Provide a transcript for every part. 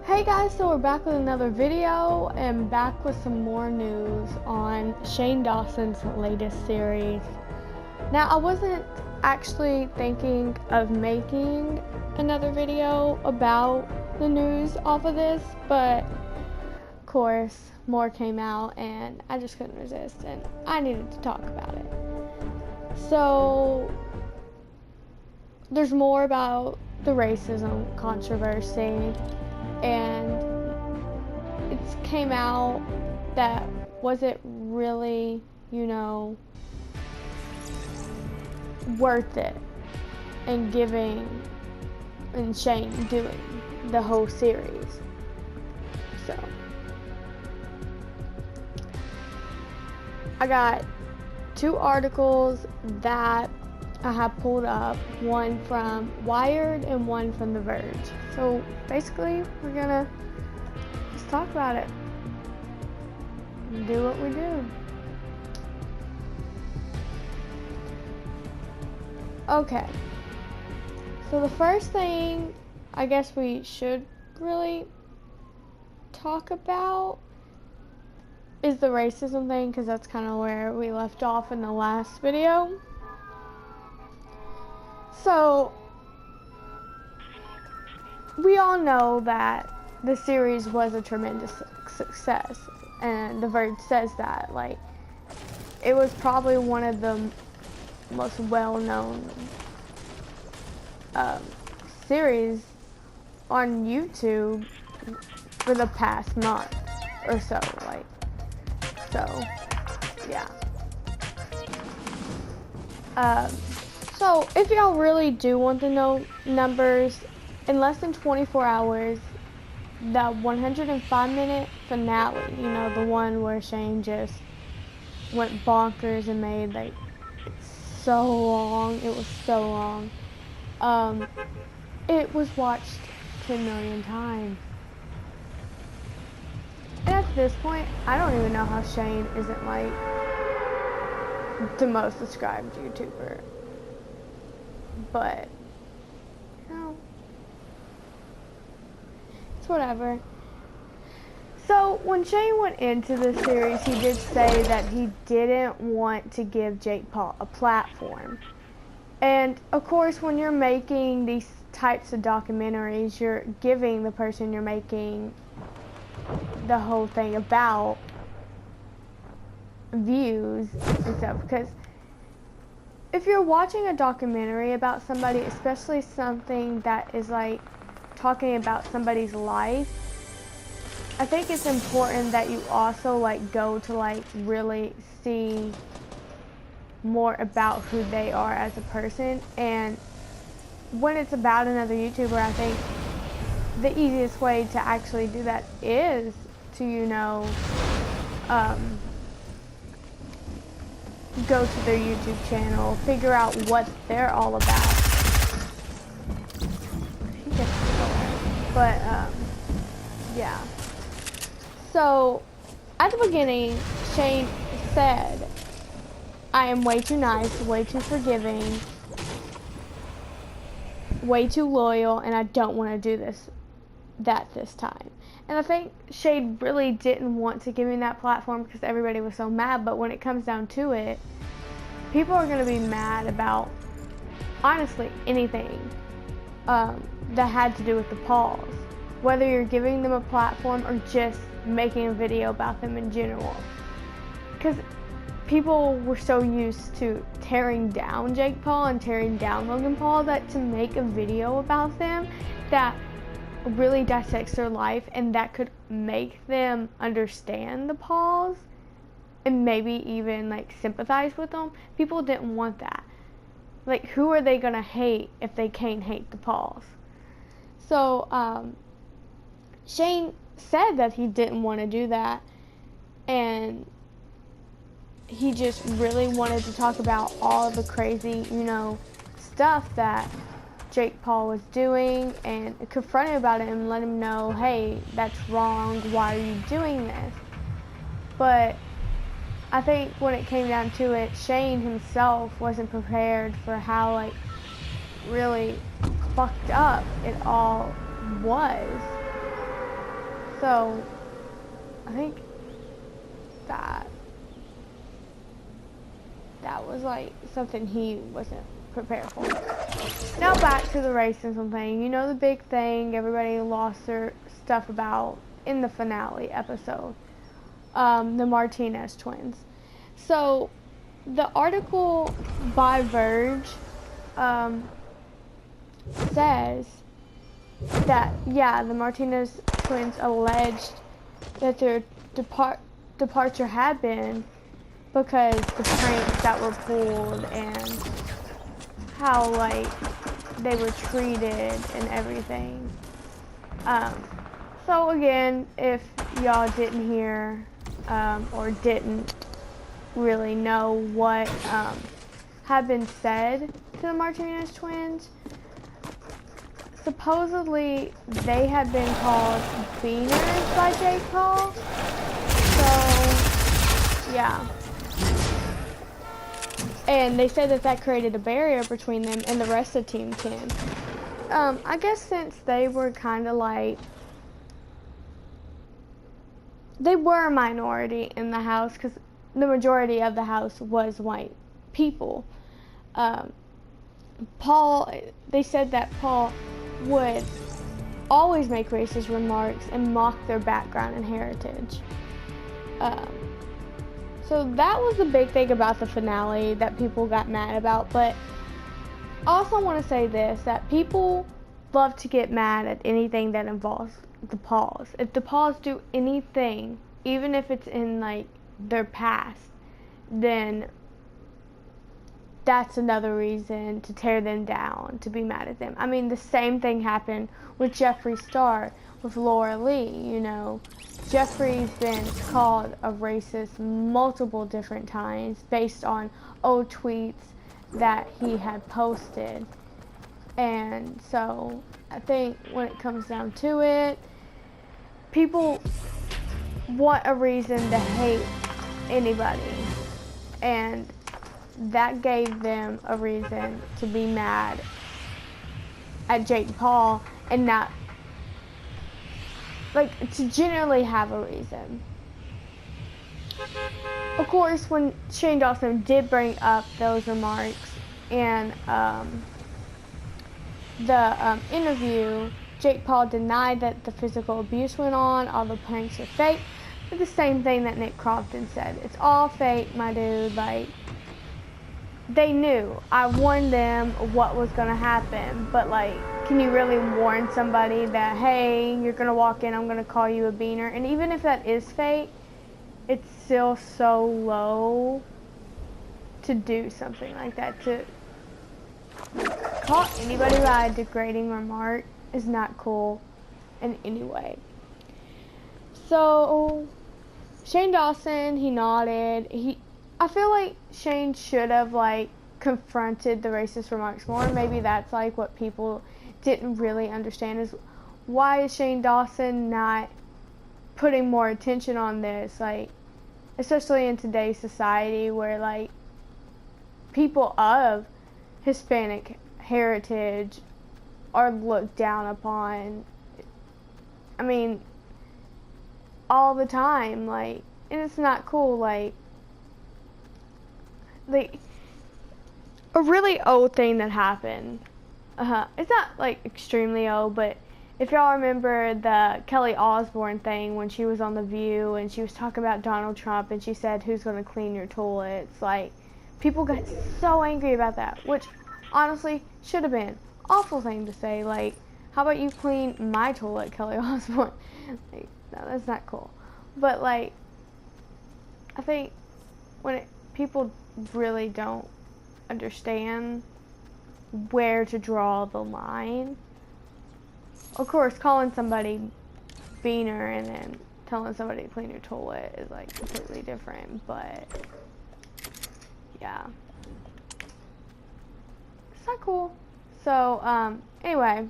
Hey guys, so we're back with another video and back with some more news on Shane Dawson's latest series. Now, I wasn't actually thinking of making another video about the news off of this, but of course, more came out and I just couldn't resist and I needed to talk about it. So, there's more about the racism controversy. And it came out that was it really, worth it and giving and Shane doing the whole series. So I got two articles that I have pulled up, one from Wired and one from The Verge. So basically, we're gonna just talk about it and do what we do. Okay, so the first thing I guess we should really talk about is the racism thing, because that's kind of where we left off in the last video. So, we all know that the series was a tremendous success, and The Verge says that, it was probably one of the most well-known series on YouTube for the past month or so, yeah. So, if y'all really do want to know numbers, in less than 24 hours, the 105-minute finale, the one where Shane just went bonkers and made, so long, it was so long, it was watched 10 million times. And at this point, I don't even know how Shane isn't, the most subscribed YouTuber. But, it's whatever. So, when Shane went into the series, he did say that he didn't want to give Jake Paul a platform. And, of course, when you're making these types of documentaries, you're giving the person you're making the whole thing about views and stuff. Because if you're watching a documentary about somebody, especially something that is talking about somebody's life, I think it's important that you also go to really see more about who they are as a person. And when it's about another YouTuber, I think the easiest way to actually do that is to go to their YouTube channel, figure out what they're all about. But, yeah. So, at the beginning, Shane said, I am way too nice, way too forgiving, way too loyal, and I don't want to do this time. And I think Shane really didn't want to give me that platform because everybody was so mad, but when it comes down to it, people are going to be mad about, honestly, anything that had to do with the Pauls. Whether you're giving them a platform or just making a video about them in general. Because people were so used to tearing down Jake Paul and tearing down Logan Paul that to make a video about them that really dissects their life and that could make them understand the Pauls and maybe even sympathize with them, people didn't want that. Who are they gonna hate if they can't hate the Pauls? So Shane said that he didn't want to do that, and he just really wanted to talk about all the crazy, stuff that Jake Paul was doing and confront him about it and let him know, hey, that's wrong, why are you doing this? But I think when it came down to it, Shane himself wasn't prepared for how really fucked up it all was. So, I think that was like something he wasn't prepared for. Now back to the racism thing. You know the big thing everybody lost their stuff about in the finale episode. The Martinez twins. So, the article by Verge says that, yeah, the Martinez twins alleged that their departure had been because the pranks that were pulled and how, like, they were treated and everything. So again, if y'all didn't hear or didn't really know what had been said to the Martinez twins, supposedly they had been called beaners by Jake Paul. So, yeah. And they said that created a barrier between them and the rest of Team 10. I guess since they were kind of like, they were a minority in the house because the majority of the house was white people. Paul, they said that Paul would always make racist remarks and mock their background and heritage. So that was the big thing about the finale that people got mad about. But I also want to say this, that people love to get mad at anything that involves the Pauls. If the Pauls do anything, even if it's in like their past, then that's another reason to tear them down, to be mad at them. I mean, the same thing happened with Jeffree Star, with Laura Lee, you know. Jeffree's been called a racist multiple different times based on old tweets that he had posted. And so, I think when it comes down to it, people want a reason to hate anybody. And that gave them a reason to be mad at Jake Paul and not, like, to generally have a reason. Of course, when Shane Dawson did bring up those remarks and the interview, Jake Paul denied that the physical abuse went on, all the pranks are fake. But the same thing that Nick Crofton said. It's all fake, my dude. Like, they knew. I warned them what was going to happen. But, like, can you really warn somebody that, hey, you're going to walk in, I'm going to call you a beaner? And even if that is fake, it's still so low to do something like that. To call anybody by a degrading remark is not cool in any way. So, Shane Dawson, he nodded. I feel like Shane should have, like, confronted the racist remarks more. Maybe that's, like, what people didn't really understand is why is Shane Dawson not putting more attention on this? Like, especially in today's society where, like, people of Hispanic heritage are looked down upon. I mean, all the time, like, and it's not cool. Like, a really old thing that happened. It's not like extremely old, but if y'all remember the Kelly Osbourne thing when she was on The View and she was talking about Donald Trump and she said, "Who's gonna clean your toilets?" Like, people got so angry about that, which honestly should have been an awful thing to say. Like, how about you clean my toilet, Kelly Osbourne? Like, no, that's not cool. But, like, I think when people really don't understand where to draw the line. Of course, calling somebody beaner and then telling somebody to clean your toilet is, like, completely different, but yeah, it's not cool. So, anyway,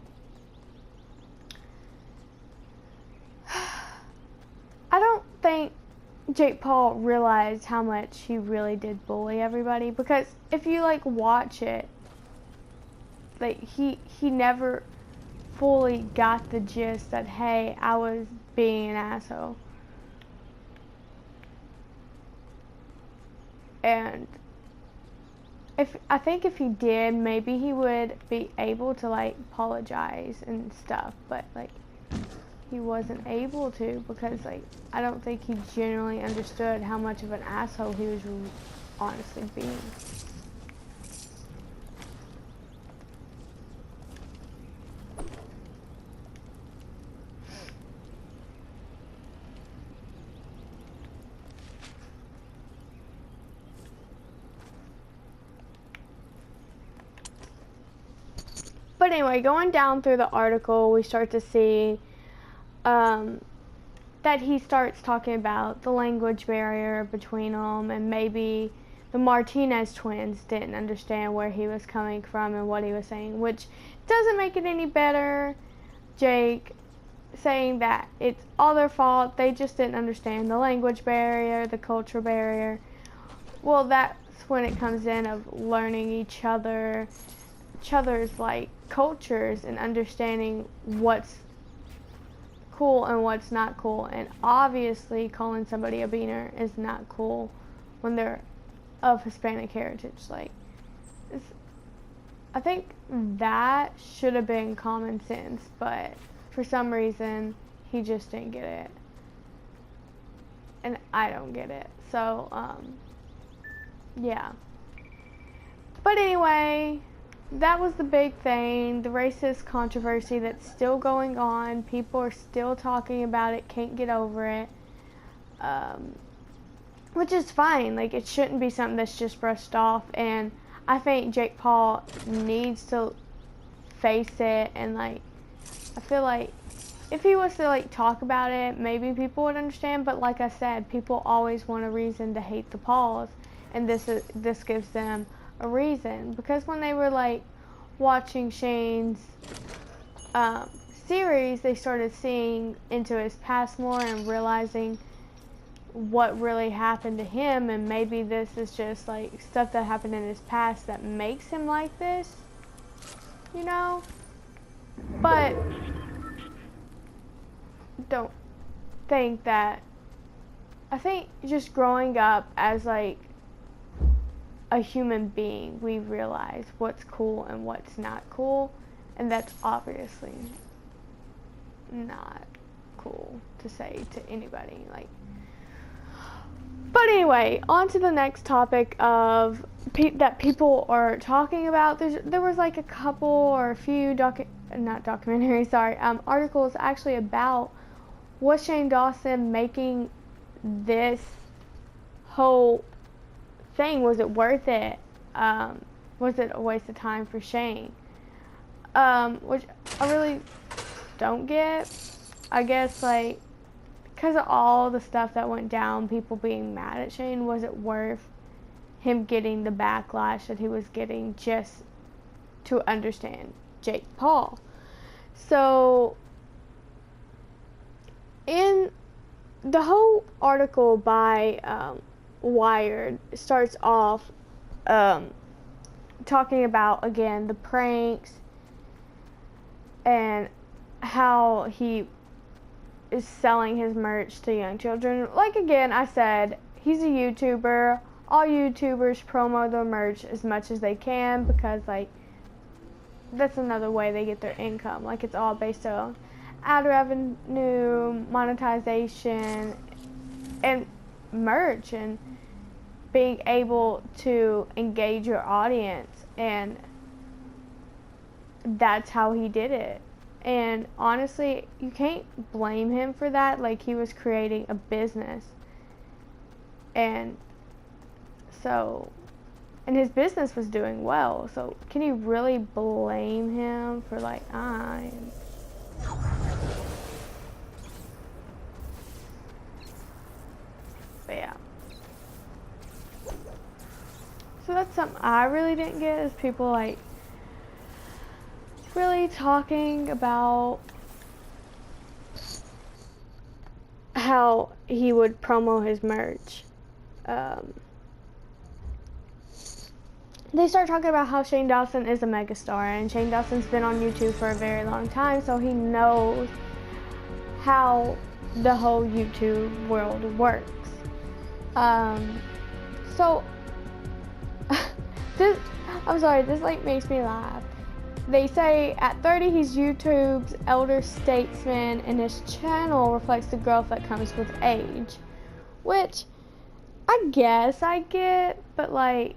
I don't think Jake Paul realized how much he really did bully everybody, because if you, like, watch it, like, he never fully got the gist that, hey, I was being an asshole. And I think if he did, maybe he would be able to like apologize and stuff, but like he wasn't able to because like I don't think he genuinely understood how much of an asshole he was honestly being. But anyway, going down through the article, we start to see that he starts talking about the language barrier between them, and maybe the Martinez twins didn't understand where he was coming from and what he was saying, which doesn't make it any better. Jake saying that it's all their fault, they just didn't understand the language barrier, the culture barrier. Well, that's when it comes in of learning each other's like cultures and understanding what's cool and what's not cool. And obviously calling somebody a beaner is not cool when they're of Hispanic heritage. Like, I think that should have been common sense, but for some reason he just didn't get it, and I don't get it. So yeah, but anyway, that was the big thing, the racist controversy that's still going on. People are still talking about it, can't get over it, which is fine. Like, it shouldn't be something that's just brushed off, and I think Jake Paul needs to face it, and like, I feel like if he was to like talk about it, maybe people would understand, but like I said, people always want a reason to hate the Pauls, and this gives them a reason, because when they were like watching Shane's series, they started seeing into his past more and realizing what really happened to him, and maybe this is just like stuff that happened in his past that makes him like this, you know. But don't think that, I think just growing up as like a human being, we realize what's cool and what's not cool, and that's obviously not cool to say to anybody. Like, but anyway, on to the next topic of that people are talking about. There was like a couple or a few articles actually about, was Shane Dawson making this whole thing, was it worth it? Was it a waste of time for Shane? Which I really don't get. I guess like, because of all the stuff that went down, people being mad at Shane, was it worth him getting the backlash that he was getting just to understand Jake Paul? So in the whole article by Wired starts off talking about, again, the pranks and how he is selling his merch to young children. Like, again, I said, he's a YouTuber. All YouTubers promo their merch as much as they can, because like, that's another way they get their income. Like, it's all based on ad revenue, monetization, and merch, and being able to engage your audience, and that's how he did it. And honestly, you can't blame him for that. Like, he was creating a business, and so, and his business was doing well, so can you really blame him for like, but yeah. So that's something I really didn't get, is people like really talking about how he would promo his merch. they start talking about how Shane Dawson is a megastar, and Shane Dawson's been on YouTube for a very long time, so he knows how the whole YouTube world works. So this, I'm sorry, this like makes me laugh. They say at 30 he's YouTube's elder statesman, and his channel reflects the growth that comes with age, which I guess I get, but like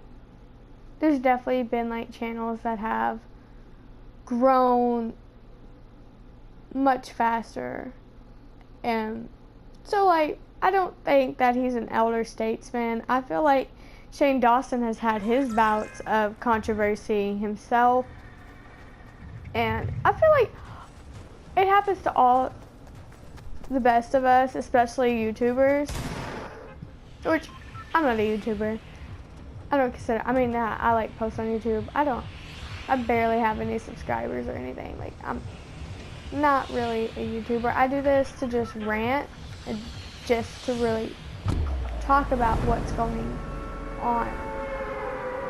there's definitely been like channels that have grown much faster, and so like I don't think that he's an elder statesman. I feel like Shane Dawson has had his bouts of controversy himself, and I feel like it happens to all the best of us, especially YouTubers, which I'm not a YouTuber. I don't consider, I mean, I like post on YouTube. I barely have any subscribers or anything. Like, I'm not really a YouTuber. I do this to just rant and just to really talk about what's going on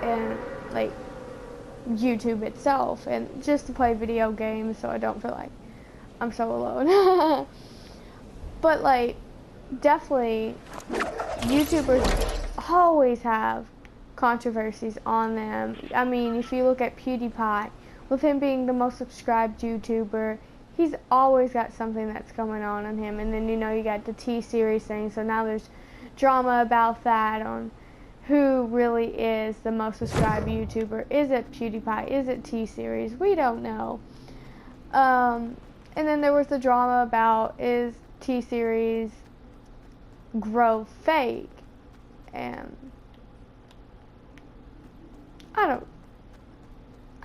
and like YouTube itself, and just to play video games so I don't feel like I'm so alone. But like, definitely YouTubers always have controversies on them. I mean, if you look at PewDiePie, with him being the most subscribed YouTuber, he's always got something that's going on him. And then, you know, you got the T-Series thing, so now there's drama about that on who really is the most subscribed YouTuber. Is it PewDiePie? Is it T-Series? We don't know. And then there was the drama about, is T-Series growth fake? And I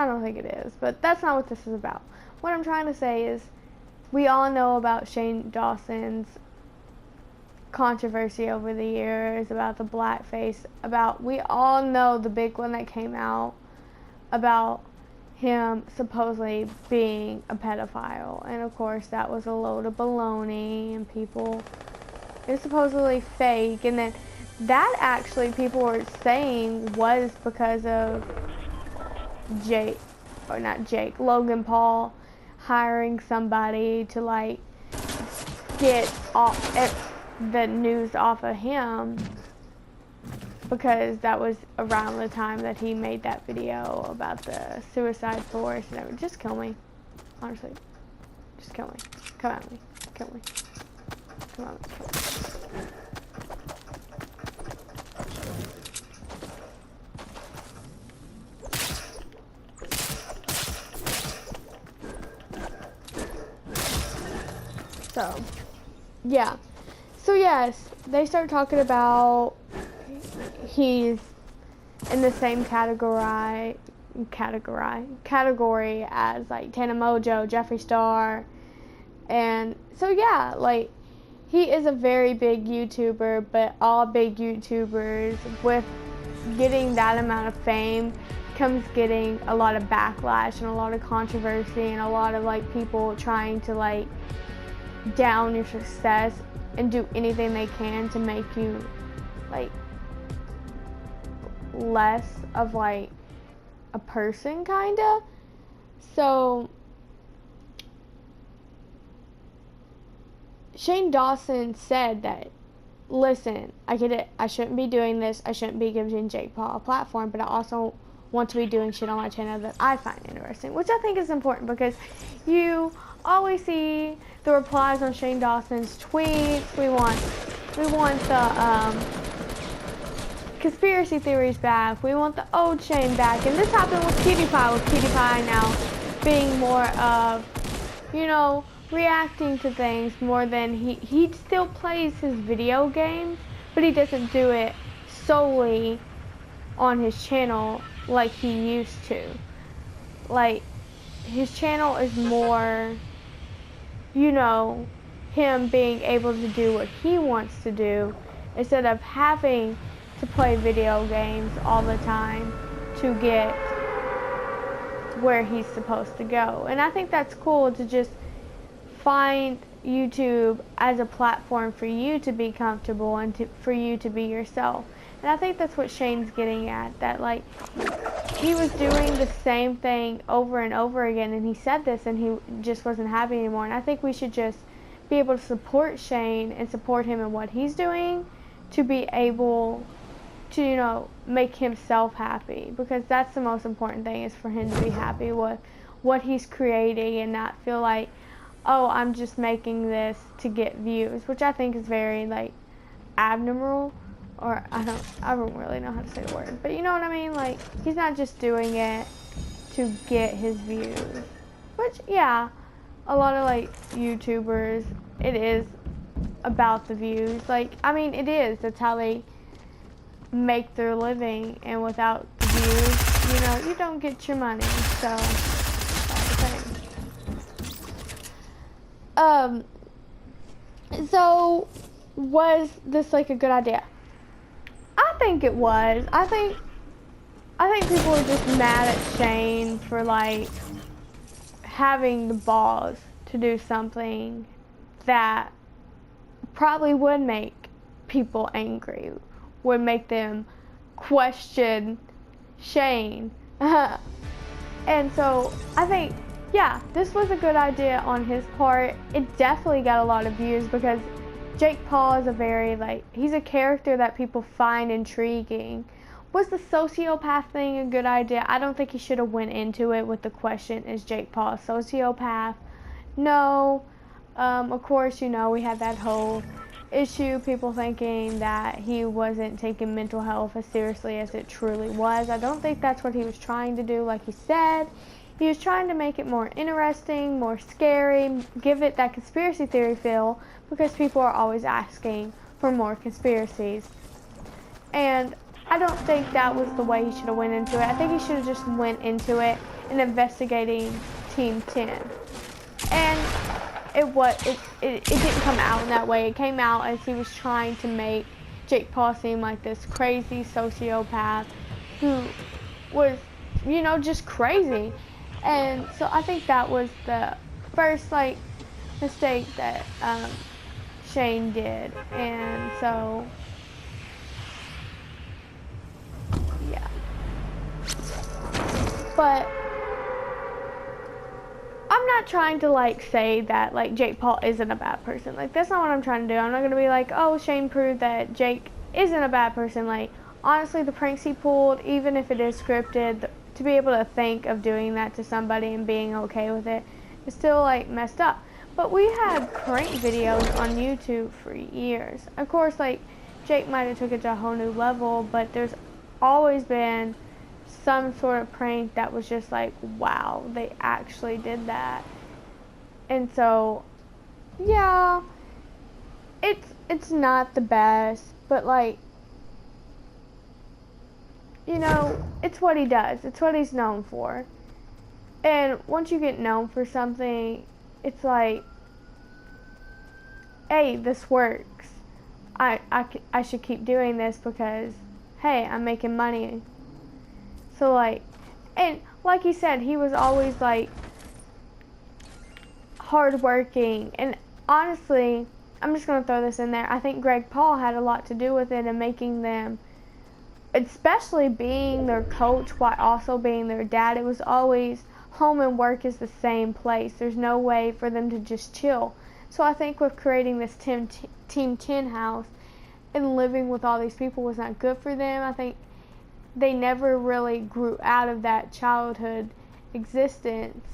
don't think it is, but that's not what this is about. What I'm trying to say is, we all know about Shane Dawson's controversy over the years about the blackface, we all know the big one that came out about him supposedly being a pedophile, and of course that was a load of baloney, and it was supposedly fake, and then that actually people were saying was because of Logan Paul hiring somebody to like get off the news off of him, because that was around the time that he made that video about the suicide force and everything. Just kill me, honestly. Just kill me. Come at me. Kill me. Come on. Kill me. So, yeah. So yes, they start talking about he's in the same category as like Tana Mojo, Jeffree Star, and so yeah, like he is a very big YouTuber, but all big YouTubers, with getting that amount of fame comes getting a lot of backlash and a lot of controversy and a lot of like people trying to like down your success and do anything they can to make you like less of like a person, kinda. So Shane Dawson said that, listen, I get it, I shouldn't be doing this, I shouldn't be giving Jake Paul a platform, but I also want to be doing shit on my channel that I find interesting, which I think is important, because you always see the replies on Shane Dawson's tweets. We want the conspiracy theories back. We want the old Shane back. And this happened with PewDiePie now being more of, you know, reacting to things more than he still plays his video games, but he doesn't do it solely on his channel like he used to. Like, his channel is more, you know, him being able to do what he wants to do instead of having to play video games all the time to get where he's supposed to go. And I think that's cool, to just find YouTube as a platform for you to be comfortable and for you to be yourself. And I think that's what Shane's getting at, that like he was doing the same thing over and over again, and he said this, and he just wasn't happy anymore. And I think we should just be able to support Shane and support him in what he's doing to be able to, you know, make himself happy, because that's the most important thing, is for him to be happy with what he's creating and not feel like, oh, I'm just making this to get views, which I think is very, like, abnormal, or I don't really know how to say the word, but you know what I mean. Like, he's not just doing it to get his views, which, yeah, a lot of, like, YouTubers, it is about the views. Like, I mean, it is, that's how they make their living, and without the views, you know, you don't get your money. So that's the thing. So was this like a good idea? I think it was. I think people are just mad at Shane for, like, having the balls to do something that probably would make people angry, would make them question Shane. And so I think, yeah, this was a good idea on his part. It definitely got a lot of views because Jake Paul is a very, like, he's a character that people find intriguing. Was the sociopath thing a good idea? I don't think he should have went into it with the question, is Jake Paul a sociopath? No. Of course, you know, we had that whole issue, people thinking that he wasn't taking mental health as seriously as it truly was. I don't think that's what he was trying to do. Like he said, he was trying to make it more interesting, more scary, give it that conspiracy theory feel, because people are always asking for more conspiracies. And I don't think that was the way he should have went into it. I think he should have just went into it and investigating Team 10. And it didn't come out in that way. It came out as he was trying to make Jake Paul seem like this crazy sociopath who was, you know, just crazy. And so I think that was the first, like, mistake that Shane did. And so, yeah. But I'm not trying to, like, say that, like, Jake Paul isn't a bad person. Like, that's not what I'm trying to do. I'm not going to be like, oh, Shane proved that Jake isn't a bad person. Like, honestly, the pranks he pulled, even if it is scripted, to be able to think of doing that to somebody and being okay with it is still, like, messed up. But we had prank videos on YouTube for years. Of course, like, Jake might have took it to a whole new level, but there's always been some sort of prank that was just like, wow, they actually did that. And so, yeah, it's not the best, but, like, you know, it's what he does. It's what he's known for. And once you get known for something, it's like, hey, this works. I should keep doing this because, hey, I'm making money. So, like, and like he said, he was always, like, hardworking. And honestly, I'm just going to throw this in there. I think Greg Paul had a lot to do with it in making them, especially being their coach while also being their dad. It was always home and work is the same place. There's no way for them to just chill. So I think with creating this Team 10 house and living with all these people was not good for them. I think they never really grew out of that childhood existence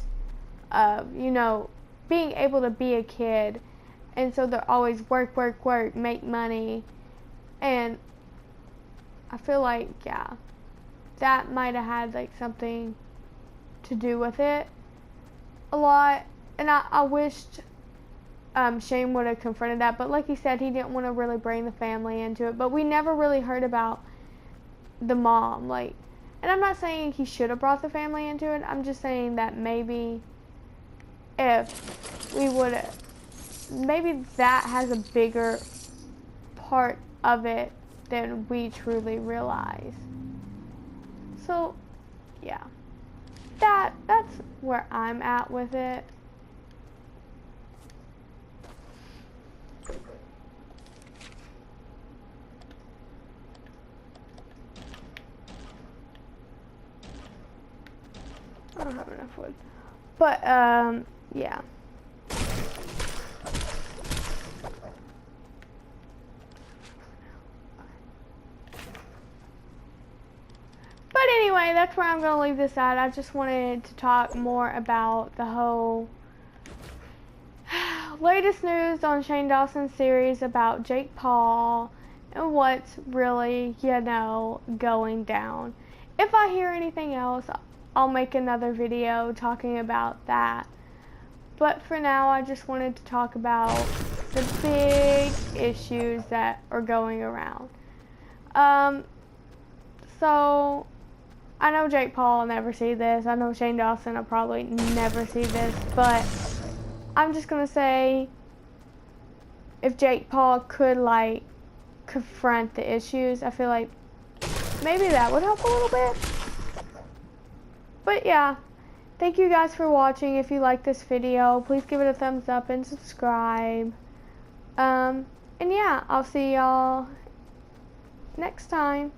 of, you know, being able to be a kid. And so they're always work, make money. And I feel like, yeah, that might have had, like, something to do with it a lot. And I wished Shane would have confronted that. But like he said, he didn't want to really bring the family into it. But we never really heard about the mom, like, and I'm not saying he should have brought the family into it. I'm just saying that maybe if we would have, maybe that has a bigger part of it than we truly realize. So, yeah, that's where I'm at with it. don't have enough wood. But, yeah. But anyway, that's where I'm going to leave this at. I just wanted to talk more about the whole latest news on Shane Dawson's series about Jake Paul and what's really, you know, going down. If I hear anything else, I'll make another video talking about that. But for now, I just wanted to talk about the big issues that are going around. So I know Jake Paul will never see this. I know Shane Dawson will probably never see this, but I'm just gonna say, if Jake Paul could like confront the issues, I feel like maybe that would help a little bit. But yeah, thank you guys for watching. If you like this video, please give it a thumbs up and subscribe. And yeah, I'll see y'all next time.